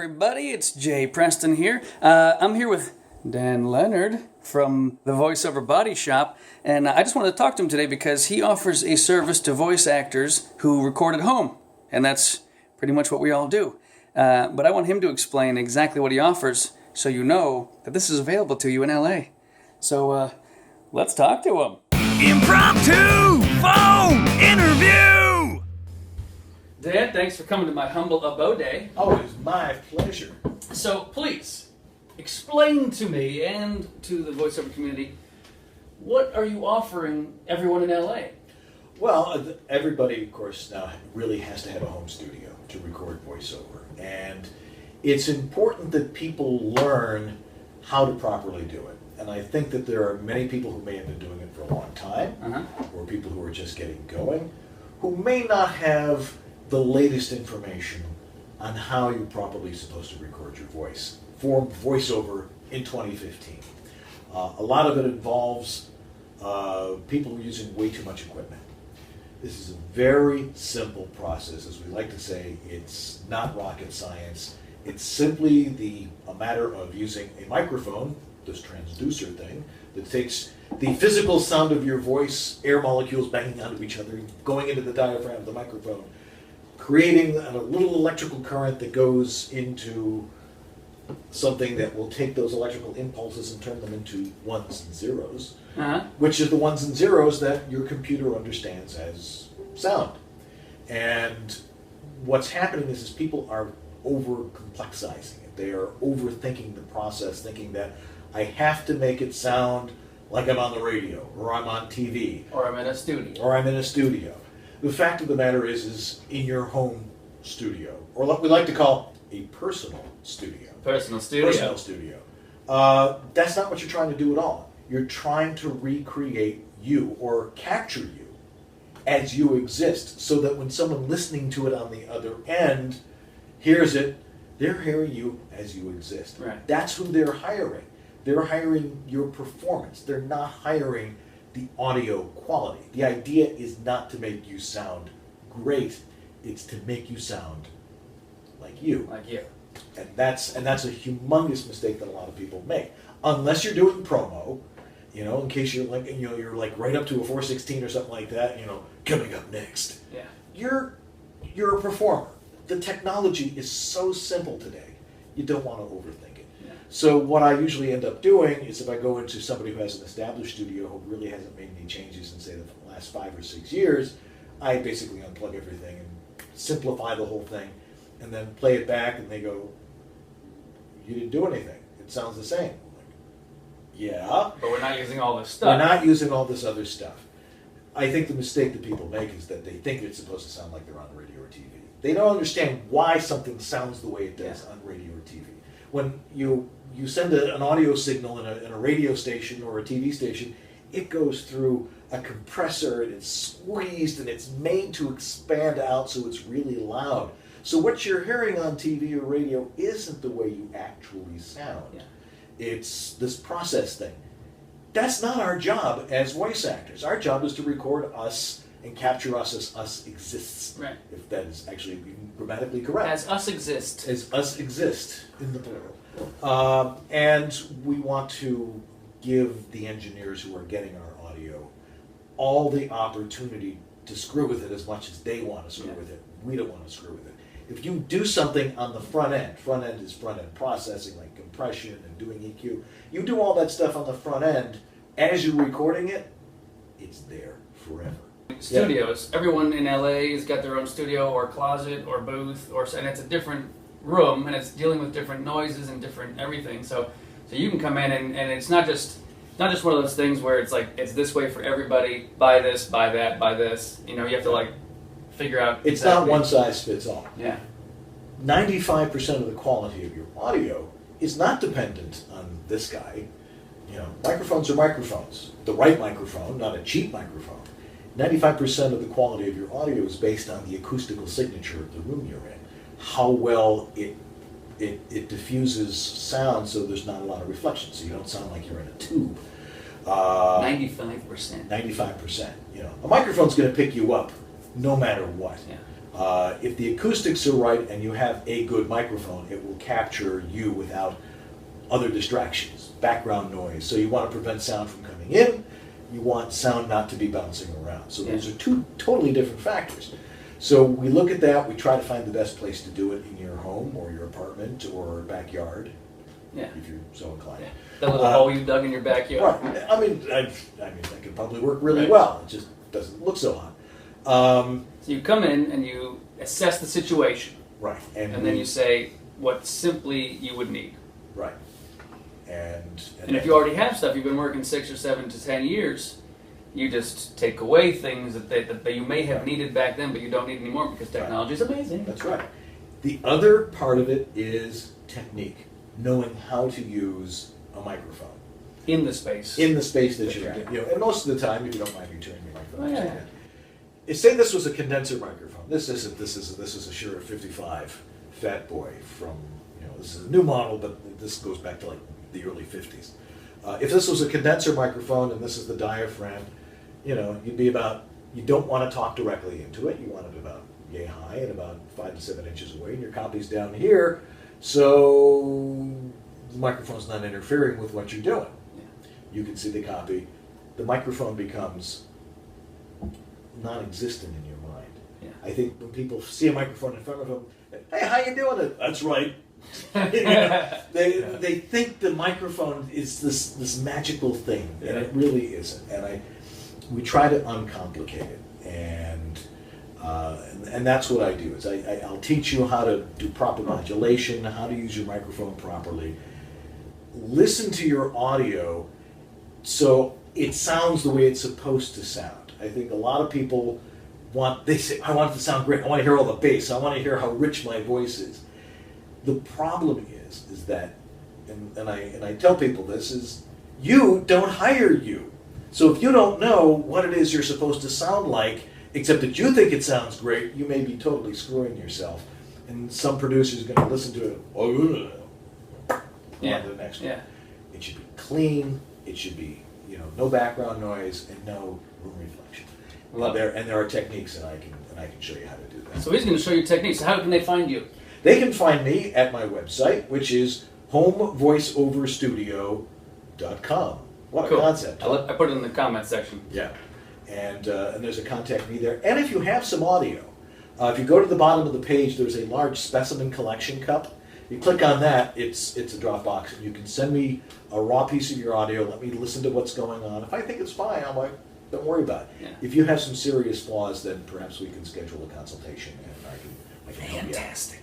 Everybody, it's Preston here. I'm here with Dan Lenard from the Voiceover Body Shop, and I just wanted to talk to him today because he offers a service to voice actors who record at home, and that's pretty much what we all do. But I want him to explain exactly what he offers so you know that this is available to you in LA. So let's talk to him. Impromptu phone interview! Dan, thanks for coming to my humble abode. Oh, it was my pleasure. So please, explain to me and to the voiceover community, what are you offering everyone in LA? Well, everybody, of course, now really has to have a home studio to record voiceover. And it's important that people learn how to properly do it. And I think that there are many people who may have been doing it for a long time, or people who are just getting going, who may not have the latest information on how you're properly supposed to record your voice for voiceover in 2015. A lot of it involves people using way too much equipment. This is a very simple process. As we like to say, it's not rocket science. It's simply a matter of using a microphone, this transducer thing, that takes the physical sound of your voice, air molecules banging onto each other, going into the diaphragm of the microphone, creating a little electrical current that goes into something that will take those electrical impulses and turn them into ones and zeros, which is the ones and zeros that your computer understands as sound. And what's happening is people are over-complexizing it. They are overthinking the process, thinking that I have to make it sound like I'm on the radio, or I'm on TV. Or I'm in a studio. The fact of the matter is in your home studio, or what we like to call a personal studio. Personal studio. That's not what you're trying to do at all. You're trying to recreate you, or capture you, as you exist, so that when someone listening to it on the other end hears it, they're hearing you as you exist. Right. That's who they're hiring. They're hiring your performance. They're not hiring the audio quality. The idea is not to make you sound great, it's to make you sound like you. Like you. And that's a humongous mistake that a lot of people make. Unless you're doing promo, in case you're like right up to a 416 or something like that, coming up next. Yeah. You're a performer. The technology is so simple today, you don't want to overthink it. So what I usually end up doing is if I go into somebody who has an established studio who really hasn't made any changes in, say, the last 5 or 6 years, I basically unplug everything and simplify the whole thing and then play it back, and they go, you didn't do anything. It sounds the same. I'm like, yeah. But we're not using all this stuff. We're not using all this other stuff. I think the mistake that people make is that they think it's supposed to sound like they're on radio or TV. They don't understand why something sounds the way it does on radio or TV. When you send an audio signal in a radio station or a TV station, it goes through a compressor and it's squeezed and it's made to expand out so it's really loud. So what you're hearing on TV or radio isn't the way you actually sound. Yeah. It's this process thing. That's not our job as voice actors. Our job is to record us and capture us as us exists. Right. If that is actually grammatically correct. As us exist. As us exist, in the plural. And we want to give the engineers who are getting our audio all the opportunity to screw with it as much as they want to screw with it. We don't want to screw with it. If you do something on the front end is front-end processing like compression and doing EQ, you do all that stuff on the front end, as you're recording it, it's there forever. Studios. Everyone in LA has got their own studio or closet or booth, and it's a different room, and it's dealing with different noises and different everything. So you can come in and it's not just one of those things where it's like it's this way for everybody. Buy this, buy that, buy this. You have to figure out. It's not one size fits all. Yeah. 95% of the quality of your audio is not dependent on this guy. Microphones are microphones. The right microphone, not a cheap microphone. 95% of the quality of your audio is based on the acoustical signature of the room you're in. How well it diffuses sound so there's not a lot of reflection, so you don't sound like you're in a tube. 95%. 95%. A microphone's going to pick you up no matter what. Yeah. If the acoustics are right and you have a good microphone, it will capture you without other distractions, background noise. So you want to prevent sound from coming in. You want sound not to be bouncing around. So those are two totally different factors. So we look at that. We try to find the best place to do it in your home or your apartment or backyard, if you're so inclined. Yeah. The little hole you dug in your backyard. Right. I mean, that could probably work really well. It just doesn't look so hot. So you come in and you assess the situation. Right. And then you say what simply you would need. Right. And if you already have stuff, you've been working 6 or 7 to 10 years, you just take away things that you may have needed back then, but you don't need anymore because technology is amazing. That's right. The other part of it is technique, knowing how to use a microphone. In the space. In the space that you're in. And most of the time, if you don't mind me turning your microphone. Yeah. Say this was a condenser microphone. This is a Shure 55 Fat Boy from, this is a new model, but this goes back to like the early 50s. If this was a condenser microphone and this is the diaphragm, you'd be about, you don't want to talk directly into it. You want it about yay high and about 5 to 7 inches away, and your copy's down here, so the microphone's not interfering with what you're doing. Yeah. You can see the copy. The microphone becomes non-existent in your mind. Yeah. I think when people see a microphone in front of them, hey, how you doing? That's right. They think the microphone is this magical thing, and it really isn't. And we try to uncomplicate it, and that's what I do. Is I'll teach you how to do proper modulation, how to use your microphone properly. Listen to your audio so it sounds the way it's supposed to sound. I think a lot of people they say, I want it to sound great. I want to hear all the bass. I want to hear how rich my voice is. The problem is that, and I tell people this, is you don't hire you. So if you don't know what it is you're supposed to sound like, except that you think it sounds great, you may be totally screwing yourself. And some producer's going to listen to it, on to the next one. Yeah. It should be clean, it should be, no background noise and no room reflection. And there are techniques, and I can show you how to do that. So he's going to show you techniques. So how can they find you? They can find me at my website, which is homevoiceoverstudio.com. What a concept. I put it in the comment section. Yeah. And there's a contact me there. And if you have some audio, if you go to the bottom of the page, there's a large specimen collection cup. You click on that, it's a drop box, and you can send me a raw piece of your audio, let me listen to what's going on. If I think it's fine, I'm like, don't worry about it. Yeah. If you have some serious flaws, then perhaps we can schedule a consultation, and I can help you out. Fantastic.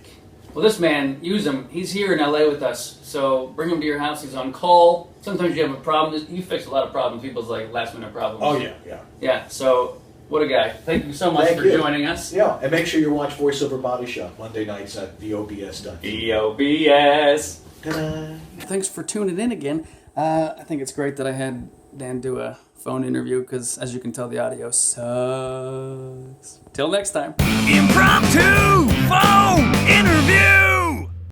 Well, this man, use him. He's here in LA with us, so bring him to your house. He's on call. Sometimes you have a problem. You fix a lot of problems, people's last-minute problems. Oh, yeah. Yeah, so what a guy. Thank you so much for joining us. Yeah, and make sure you watch VoiceOver Body Shop Monday nights at VOBS.TV. VOBS. Ta-da. Thanks for tuning in again. I think it's great that I had Dan do a phone interview because, as you can tell, the audio sucks. Till next time. Impromptu phone interview.